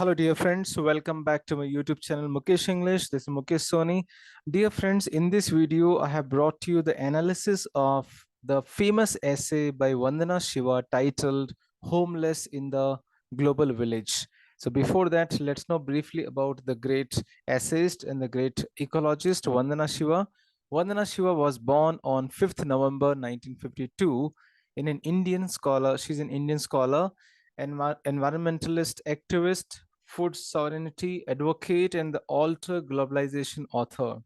Hello, dear friends. Welcome back to my YouTube channel, Mukesh English. This is Mukesh Soni. Dear friends, in this video, I have brought to you the analysis of the famous essay by Vandana Shiva titled Homeless in the Global Village. So before that, let's know briefly about the great essayist and the great ecologist, Vandana Shiva. Vandana Shiva was born on 5th November 1952 in an Indian scholar. She's an Indian scholar, environmentalist activist, food sovereignty advocate, and the Alter Globalization author.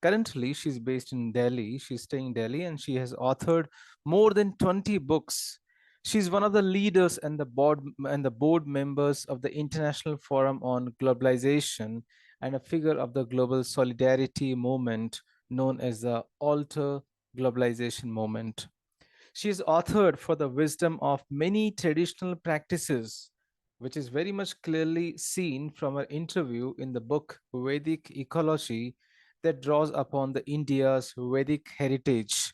Currently, she's based in Delhi. She's staying in Delhi and she has authored more than 20 books. She's one of the leaders and the board members of the International Forum on Globalization and a figure of the global solidarity movement known as the Alter Globalization movement. She is authored for the wisdom of many traditional practices, which is very much clearly seen from her interview in the book Vedic Ecology that draws upon the India's Vedic heritage.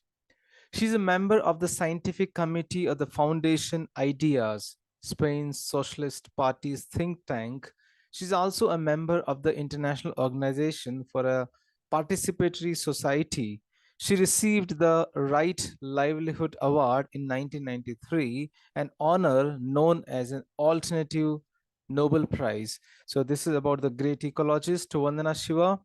She is a member of the scientific committee of the Foundation Ideas, Spain's Socialist Party's think tank. She is also a member of the International Organization for a Participatory Society. She received the Right Livelihood Award in 1993, an honor known as an alternative Nobel Prize. So this is about the great ecologist Vandana Shiva.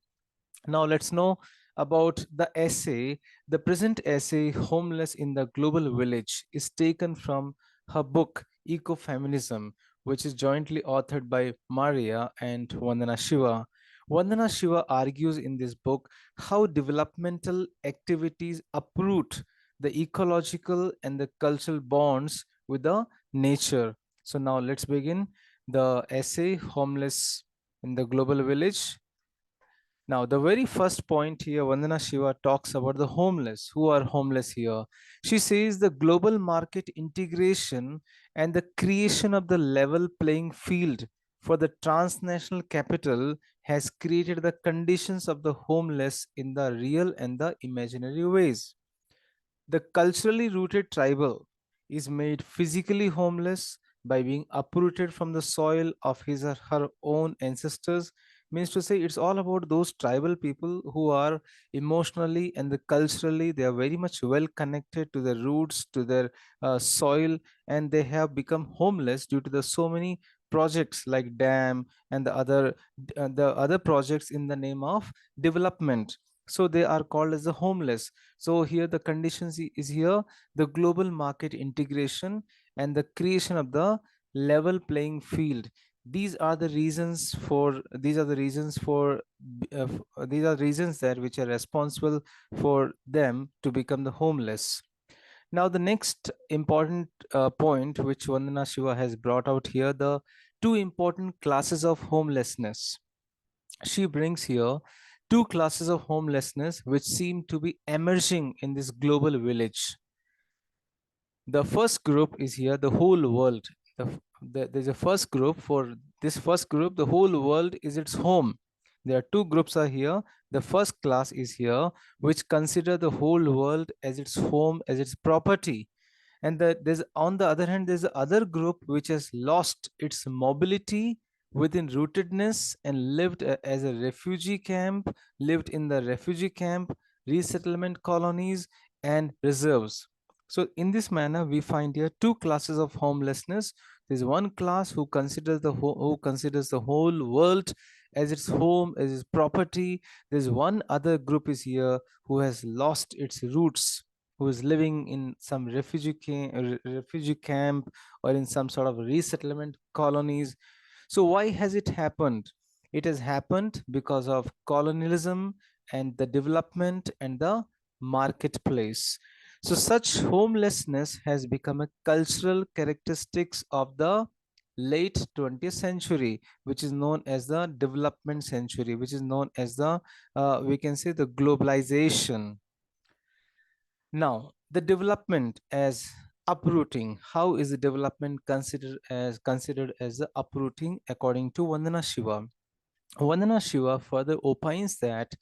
Now let's know about the essay. The present essay, Homeless in the Global Village, is taken from her book, Ecofeminism, which is jointly authored by Maria and Vandana Shiva. Vandana Shiva argues in this book how developmental activities uproot the ecological and the cultural bonds with the nature. So now let's begin the essay, Homeless in the Global Village. Now, the very first point here, Vandana Shiva talks about the homeless. Who are homeless here? She says the global market integration and the creation of the level playing field for the transnational capital has created the conditions of the homeless in the real and the imaginary ways. The culturally rooted tribal is made physically homeless by being uprooted from the soil of his or her own ancestors. Means to say, it's all about those tribal people who are emotionally and the culturally, they are very much well connected to their roots, to their soil, and they have become homeless due to the so many projects like dam and the other projects in the name of development. So they are called as the homeless. So here the conditions is here, the global market integration and the creation of the level playing field. These are the reasons for these are the reasons for these are reasons that which are responsible for them to become the homeless. Now the next important point which Vandana Shiva has brought out here, the two important classes of homelessness. She brings here two classes of homelessness which seem to be emerging in this global village. The first group is here, the whole world. There's a first group. For this first group, the whole world is its home. There are two groups are here. The first class is here, which consider the whole world as its home, as its property. And there's, on the other hand, there's the other group which has lost its mobility within rootedness and lived as a refugee camp, lived in the refugee camp, resettlement colonies, and reserves. So in this manner, we find here two classes of homelessness. There's one class who considers the whole world as its home, as its property. There's one other group is here who has lost its roots, who is living in some refugee camp or in some sort of resettlement colonies. So why has it happened? It has happened because of colonialism and the development and the marketplace. So such homelessness has become a cultural characteristics of the late 20th century, which is known as the development century, which is known as the, we can say, the globalization. Now, the development as uprooting. How is the development considered as the uprooting according to Vandana Shiva? Vandana Shiva further opines that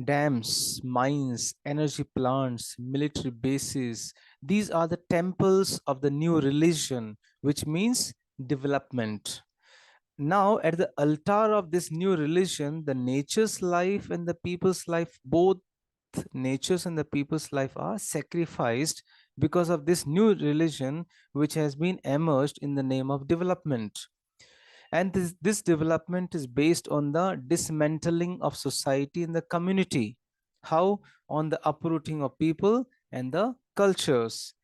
dams, mines, energy plants, military bases, these are the temples of the new religion, which means development. Now, at the altar of this new religion, the nature's life and the people's life, both nature's and the people's life are sacrificed because of this new religion which has been emerged in the name of development. And this development is based on the dismantling of society and the community. How? On the uprooting of people and the cultures.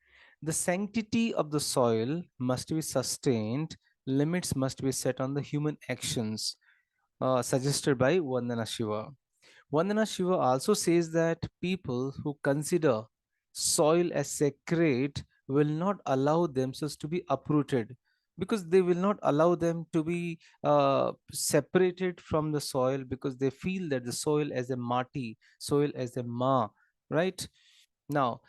The sanctity of the soil must be sustained, limits must be set on the human actions, suggested by Vandana Shiva. Vandana Shiva also says that people who consider soil as sacred will not allow themselves to be uprooted, because they will not allow them to be separated from the soil, because they feel that the soil as a mati, soil as a ma, right? Now,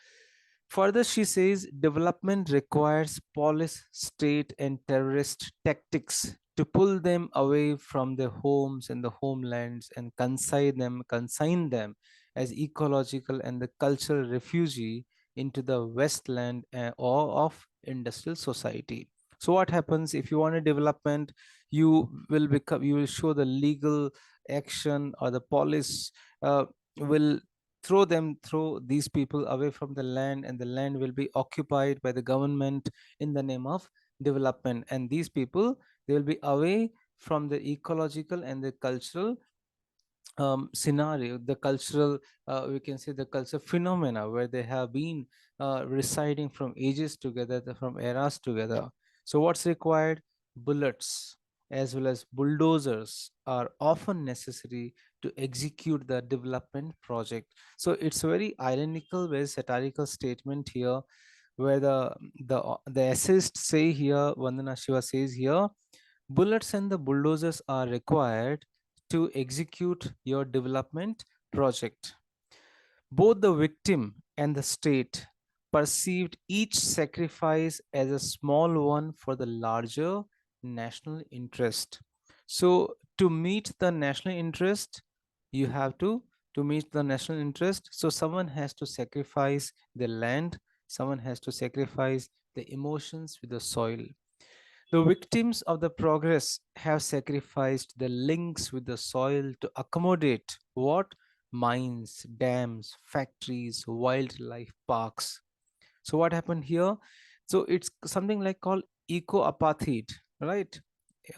further, she says development requires police, state, and terrorist tactics to pull them away from their homes and the homelands and consign them as ecological and the cultural refugee into the wasteland or of industrial society. So what happens if you want a development? You will show the legal action, or the police will throw these people away from the land, and the land will be occupied by the government in the name of development, and these people, they will be away from the ecological and the cultural scenario, the cultural, we can say the cultural phenomena where they have been residing from ages together, from eras together. So what's required? Bullets as well as bulldozers are often necessary to execute the development project. So it's very ironical, very satirical statement here, where the essayists say here, Vandana Shiva says here, bullets and the bulldozers are required to execute your development project. Both the victim and the state perceived each sacrifice as a small one for the larger national interest. So, to meet the national interest, you have to meet the national interest. So, someone has to sacrifice the land, someone has to sacrifice the emotions with the soil. The victims of the progress have sacrificed the links with the soil to accommodate what? Mines, dams, factories, wildlife parks. So what happened here? So it's something like called eco-apartheid, right?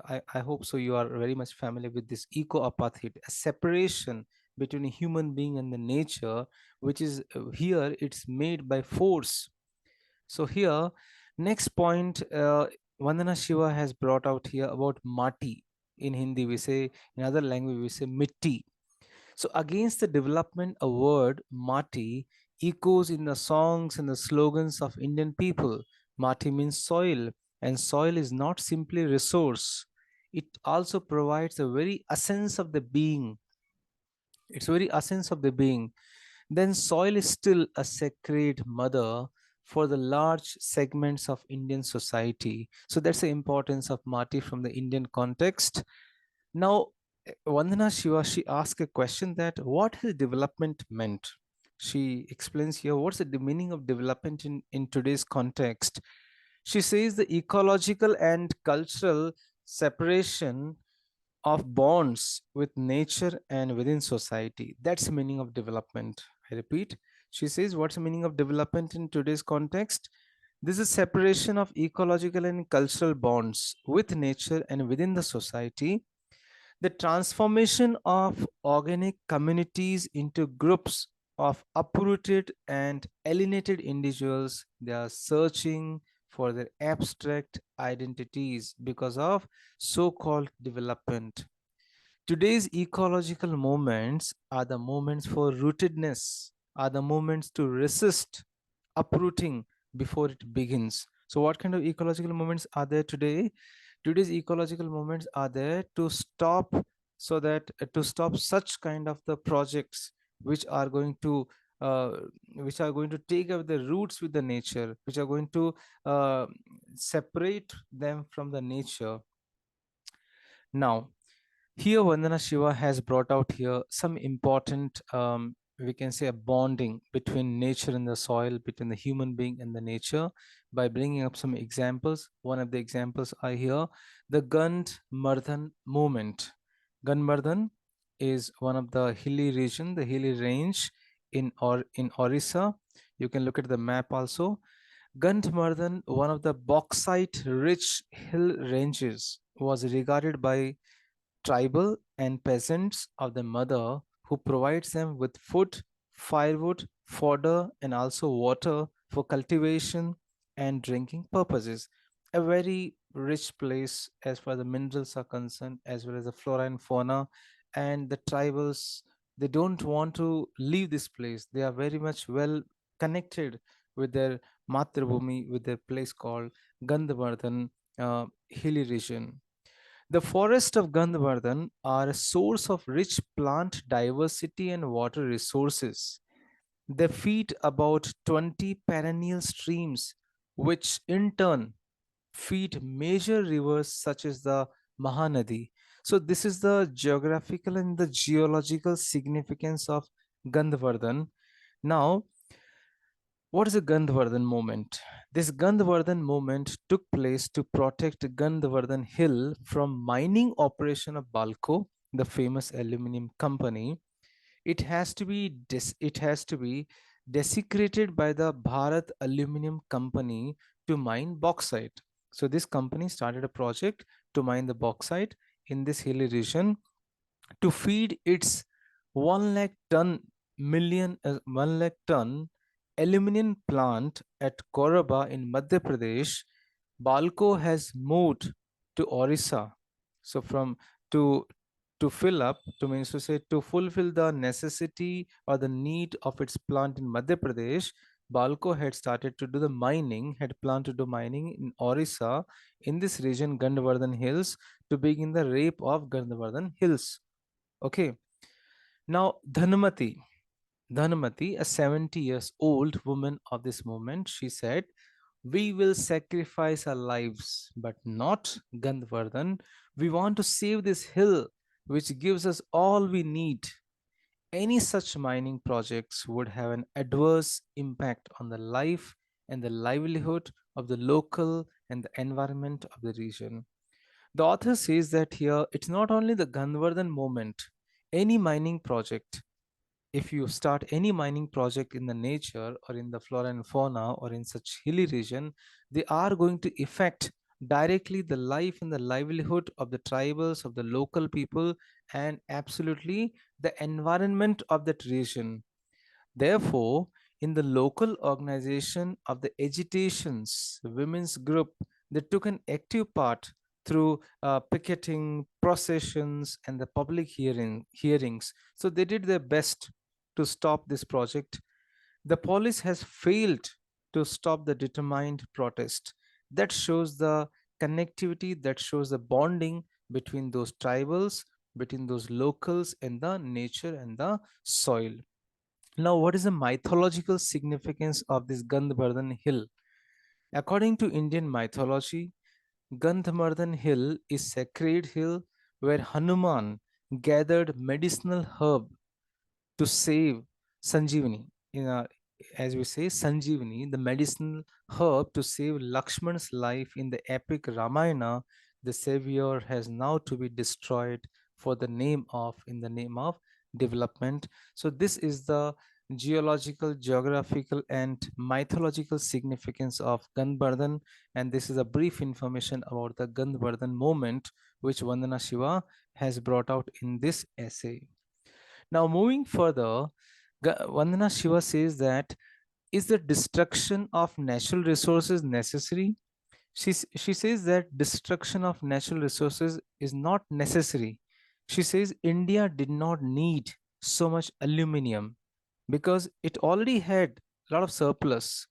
I hope so you are very much familiar with this eco-apartheid, a separation between a human being and the nature, which is here it's made by force. So here, next point, Vandana Shiva has brought out here about mati. In Hindi, we say, in other language, we say mitti. So against the development, a word, mati, echoes in the songs and the slogans of Indian people. Mati means soil, and soil is not simply resource. It also provides a very essence of the being. It's very essence of the being. Then soil is still a sacred mother for the large segments of Indian society. So that's the importance of Mati from the Indian context. Now, Vandana Shiva, she asked a question that what has development meant? She explains here what's the meaning of development in today's context. She says the ecological and cultural separation of bonds with nature and within society. That's the meaning of development. I repeat, she says, what's the meaning of development in today's context? This is separation of ecological and cultural bonds with nature and within the society, the transformation of organic communities into groups of uprooted and alienated individuals. They are searching for their abstract identities because of so-called development. Today's ecological movements are the moments for rootedness, are the moments to resist uprooting before it begins. So, what kind of ecological movements are there today? Today's ecological movements are there to stop, so that to stop such kind of the projects which are going to uh, take away the roots with the nature, which are going to uh, separate them from the nature. Now, here Vandana Shiva has brought out here some important we can say a bonding between nature and the soil, between the human being and the nature, by bringing up some examples. One of the examples I hear, the Gandhamardan movement. Gandhamardan is one of the hilly region, the hilly range in Orissa. You can look at the map also. Gandhamardan, one of the bauxite rich hill ranges, was regarded by tribal and peasants of the mother, who provides them with food, firewood, fodder, and also water for cultivation and drinking purposes. A very rich place as far as the minerals are concerned, as well as the flora and fauna. And the tribals, they don't want to leave this place. They are very much well connected with their Matrabhumi, with their place called Gandhavardhan hilly region. The forests of Gandhamardan are a source of rich plant diversity and water resources. They feed about 20 perennial streams, which in turn feed major rivers such as the Mahanadi. So, this is the geographical and the geological significance of Gandhamardan. Now, what is the Gandhamardan movement? This Gandhamardan movement took place to protect Gandhamardan Hill from mining operation of Balco, the famous aluminum company. It has to be desecrated by the Bharat Aluminum Company to mine bauxite. So this company started a project to mine the bauxite in this hilly region to feed its 1 lakh ton 1 lakh ton aluminum plant at Koraba in Madhya Pradesh. Balco has moved to Orissa. So from to to fill up, to means to say to fulfill the necessity or the need of its plant in Madhya Pradesh, Balco had started to do the mining, had planned to do mining in Orissa, in this region, Gandhavardhan Hills, to begin the rape of Gandhavardhan Hills. Okay. Now, Dhanamati, a 70 years old woman of this moment, she said, "We will sacrifice our lives, but not Gandhavardhan. We want to save this hill, which gives us all we need. Any such mining projects would have an adverse impact on the life and the livelihood of the local and the environment of the region." The author says that here it's not only the Gandhavardhan movement, any mining project, if you start any mining project in the nature or in the flora and fauna or in such hilly region, they are going to affect directly the life and the livelihood of the tribals, of the local people, and absolutely the environment of that region. Therefore, in the local organization of the agitations, women's group, they took an active part through picketing, processions, and the public hearings. So they did their best to stop this project. The police has failed to stop the determined protest. That shows the connectivity, that shows the bonding between those tribals, between those locals, and the nature and the soil. Now, what is the mythological significance of this Gandhardhan hill? According to Indian mythology, Gandhamardan hill is sacred hill where Hanuman gathered medicinal herb to save Sanjeevani. As we say, Sanjeevani, the medicinal herb to save Lakshman's life in the epic Ramayana. The savior has now to be destroyed for the name of, in the name of development. So this is the geological, geographical, and mythological significance of Gandhardhan, and this is a brief information about the Gandhardhan movement which Vandana Shiva has brought out in this essay. Now, moving further, Vandana Shiva says that, is the destruction of natural resources necessary? She says that destruction of natural resources is not necessary. She says India did not need so much aluminium because it already had a lot of surplus.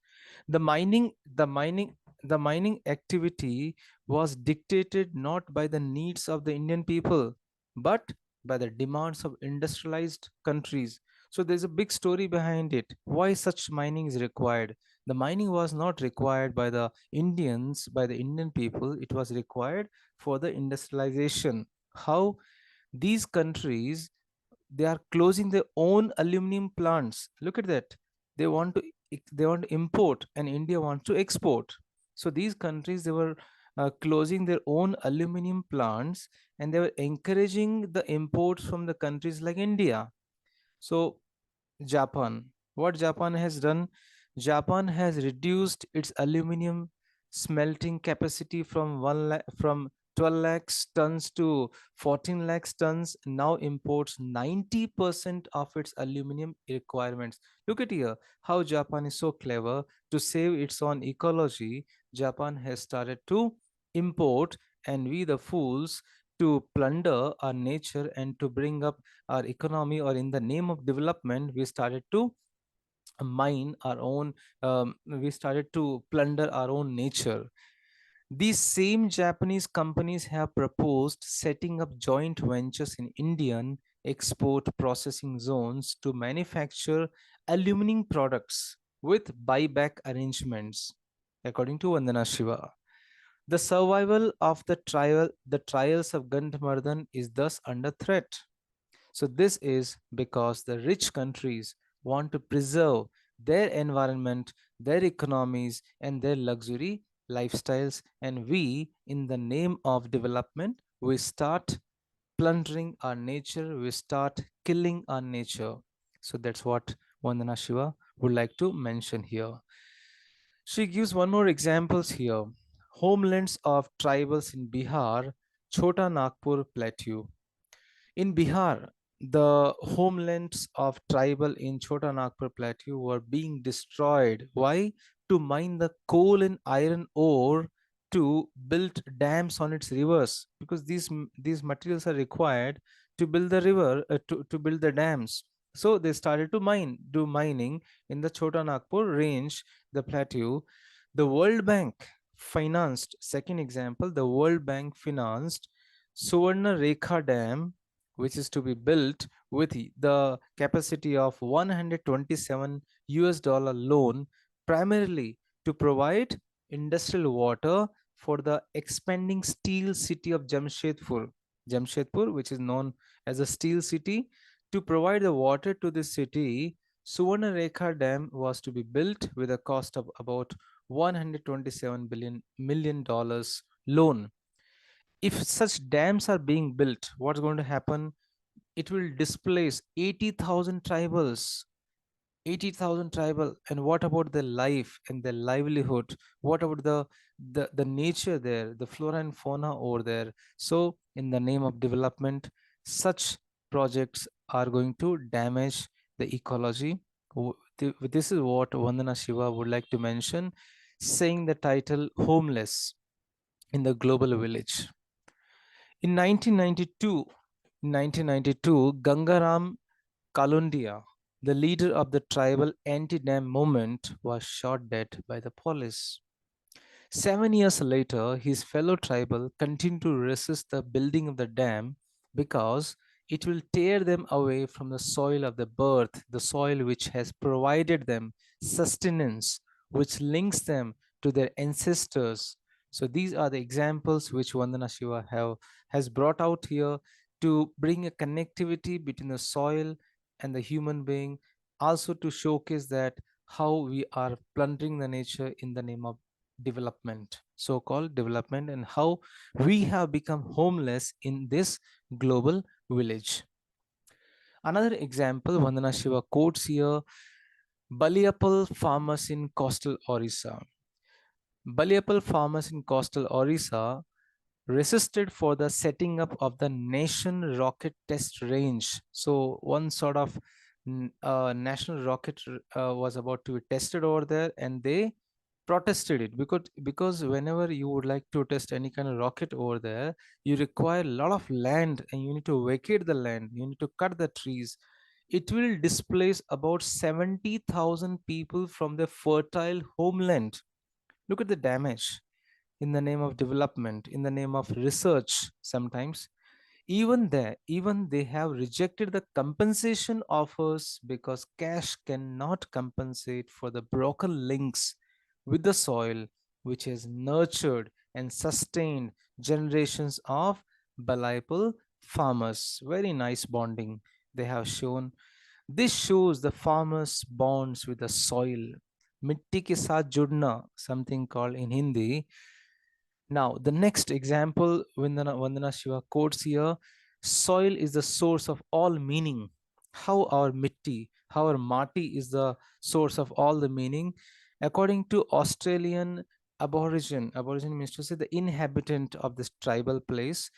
The mining, the mining, the mining activity was dictated not by the needs of the Indian people, but by the demands of industrialized countries. So there's a big story behind it. Why such mining is required? The mining was not required by the Indians, by the Indian people. It was required for the industrialization. How these countries, they are closing their own aluminum plants. Look at that. They want to import, and India wants to export. So these countries, they were closing their own aluminum plants, and they were encouraging the imports from the countries like India. So Japan. What Japan has done? Japan has reduced its aluminum smelting capacity from 12 lakhs tons to 14 lakhs tons. Now imports 90% of its aluminum requirements. Look at here how Japan is so clever to save its own ecology. Japan has started to import, and we the fools to plunder our nature and to bring up our economy, or in the name of development we started to mine our own, we started to plunder our own nature. These same Japanese companies have proposed setting up joint ventures in Indian export processing zones to manufacture aluminum products with buyback arrangements. According to Vandana Shiva, the survival of the trials of Gandhamardan is thus under threat. So this is because the rich countries want to preserve their environment, their economies, and their luxury lifestyles. And we, in the name of development, we start plundering our nature, we start killing our nature. So that's what Vandana Shiva would like to mention here. She gives one more examples here. Homelands of tribals in Bihar, Chota Nagpur Plateau. In Bihar, the homelands of tribal in Chota Nagpur Plateau were being destroyed. Why? To mine the coal and iron ore to build dams on its rivers, because these materials are required to build the river, to build the dams. So they started to do mining in the Chota Nagpur range, the plateau. The World Bank financed, second example, the World Bank financed Suvarna Rekha Dam, which is to be built with the capacity of 127 US dollar loan, primarily to provide industrial water for the expanding steel city of Jamshedpur, which is known as a steel city. To provide the water to this city, Suvarna Rekha Dam was to be built with a cost of about 127 million dollars loan. If such dams are being built, what's going to happen? It will displace 80,000 tribals. 80,000 tribal. And what about their life and their livelihood? What about the nature there, the flora and fauna over there? So in the name of development, such projects are going to damage the ecology. This is what Vandana Shiva would like to mention, saying the title Homeless in the Global Village. In 1992, Gangaram Kalundia, the leader of the tribal anti-dam movement, was shot dead by the police. 7 years later, his fellow tribal continued to resist the building of the dam because it will tear them away from the soil of the birth, the soil which has provided them sustenance, which links them to their ancestors. So these are the examples which Vandana Shiva has brought out here to bring a connectivity between the soil and the human being, also to showcase that how we are plundering the nature in the name of development, so-called development, and how we have become homeless in this global village. Another example, Vandana Shiva quotes here, Baliapal farmers in coastal Orissa. Baliapal farmers in coastal Orissa resisted for the setting up of the nation rocket test range. So one sort of national rocket was about to be tested over there, and they protested it because whenever you would like to test any kind of rocket over there, you require a lot of land, and you need to vacate the land, you need to cut the trees. It will displace about 70,000 people from their fertile homeland. Look at the damage. In the name of development, in the name of research, sometimes even they have rejected the compensation offers because cash cannot compensate for the broken links with the soil which has nurtured and sustained generations of Balaipal farmers. Very nice bonding. they have shown. This shows the farmer's bonds with the soil. Mitti ke saath judna, something called in Hindi. Now, the next example, Vandana Shiva quotes here, soil is the source of all meaning. How our mitti, how our mati is the source of all the meaning. According to Australian aborigine means to say the inhabitant of this tribal place.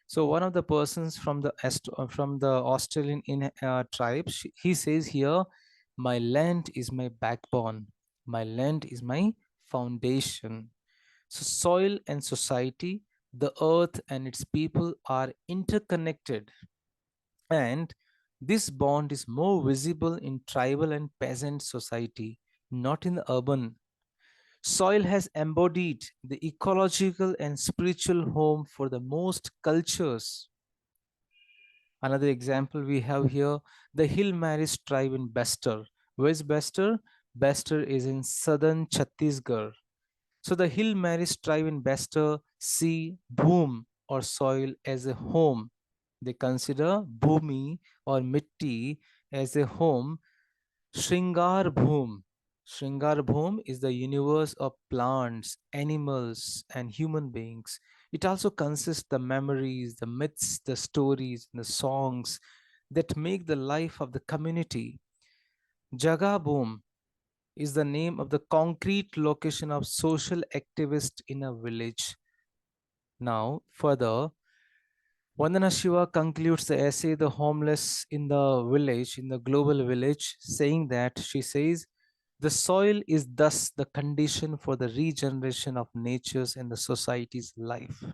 So one of the persons from the Australian tribe, he says here, my land is my backbone. My land is my foundation. So soil and society, the earth and its people are interconnected. And this bond is more visible in tribal and peasant society, not in the urban. Soil has embodied the ecological and spiritual home for the most cultures. Another example we have here, the Hill Maris tribe in Bester. Where is Bester? Bester is in southern Chhattisgarh. So the Hill Maris tribe in Bester see bhoom or soil as a home. They consider bhumi or mitti as a home. Shringar bhoom. Shringar bhoom is the universe of plants, animals, and human beings. It also consists the memories, the myths, the stories, the songs that make the life of the community. Jaga bhoom is the name of the concrete location of social activists in a village. Now, further, Vandana Shiva concludes the essay, The Homeless in the Village, in the Global Village, saying that she says, the soil is thus the condition for the regeneration of nature's and the society's life.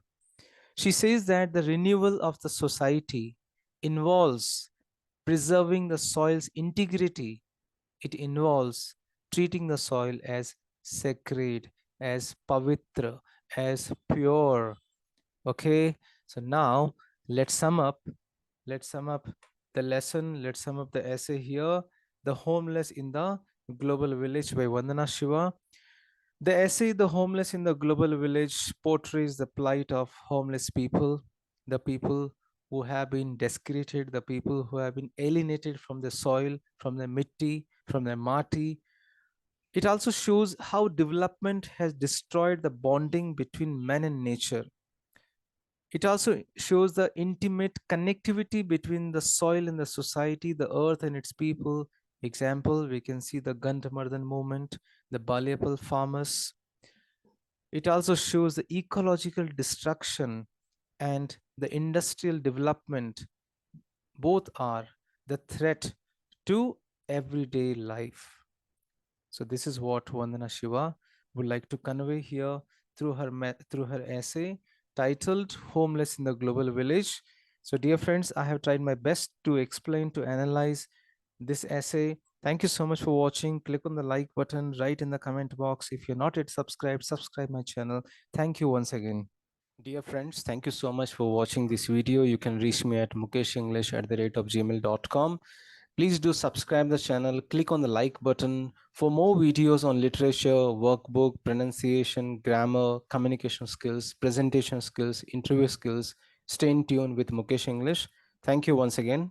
She says that the renewal of the society involves preserving the soil's integrity. It involves treating the soil as sacred, as pavitra, as pure. Okay, so now let's sum up. Let's sum up the lesson. Let's sum up the essay here. The Homeless in the Global Village by Vandana Shiva. The essay, The Homeless in the Global Village, portrays the plight of homeless people, the people who have been desecrated, the people who have been alienated from the soil, from the mitti, from the mati. It also shows how development has destroyed the bonding between man and nature. It also shows the intimate connectivity between the soil and the society, the earth and its people. Example, we can see the Gandhamardan movement, the Balyapal farmers. It also shows the ecological destruction and the industrial development. Both are the threat to everyday life. So this is what Vandana Shiva would like to convey here through her essay titled Homeless in the Global Village. So dear friends, I have tried my best to explain, to analyze this essay. Thank you so much for watching. Click on the like button, write in the comment box. If you're not yet subscribed, subscribe my channel. Thank you once again. Dear friends, thank you so much for watching this video. You can reach me at mukeshenglish@gmail.com. Please do subscribe the channel, click on the like button for more videos on literature, workbook, pronunciation, grammar, communication skills, presentation skills, interview skills. Stay in tune with Mukesh English. Thank you once again.